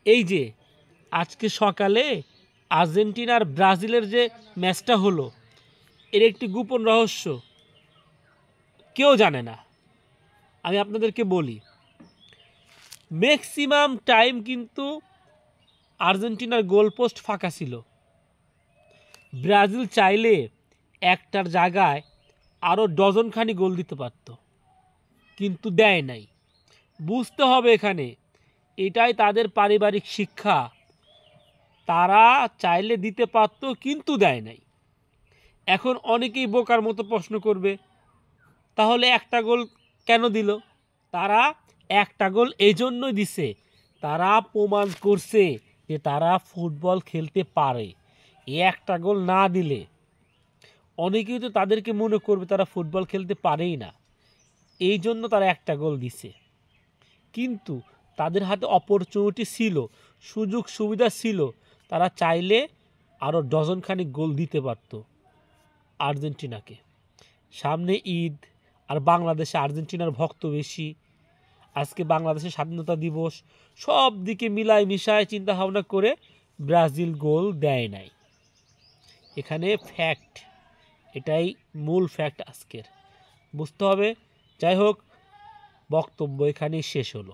এই যে আজকে সকালে আর্জেন্টিনার ব্রাজিলের যে ম্যাচটা হলো, এর একটি গোপন রহস্য কেউ জানে না। আমি আপনাদেরকে বলি, ম্যাক্সিমাম টাইম কিন্তু আর্জেন্টিনার গোলপোস্ট ফাঁকা ছিল। ব্রাজিল চাইলে একটার জায়গায় আরও ডজনখানি গোল দিতে পারত, কিন্তু দেয় নাই। বুঝতে হবে এখানে এটাই তাদের পারিবারিক শিক্ষা। তারা চাইলে দিতে পারত কিন্তু দেয় নাই। এখন অনেকেই বোকার মতো প্রশ্ন করবে, তাহলে একটা গোল কেন দিল? তারা একটা গোল এই জন্যই দিছে, তারা প্রমাণ করছে যে তারা ফুটবল খেলতে পারে। এই একটা গোল না দিলে অনেকেই তো তাদেরকে মনে করবে তারা ফুটবল খেলতে পারেই না, এই জন্য তারা একটা গোল দিছে। কিন্তু তাদের হাতে অপরচুনিটি ছিল, সুযোগ সুবিধা ছিল, তারা চাইলে আরও ডজনখানিক গোল দিতে পারত আর্জেন্টিনাকে। সামনে ঈদ, আর বাংলাদেশে আর্জেন্টিনার ভক্ত বেশি। আজকে বাংলাদেশের স্বাধীনতা দিবস, সব দিকে মিলায় মিশায় চিন্তা ভাবনা করে ব্রাজিল গোল দেয় নাই। এখানে ফ্যাক্ট, এটাই মূল ফ্যাক্ট আজকের, বুঝতে হবে। যাই হোক, বক্তব্য এখানেই শেষ হলো।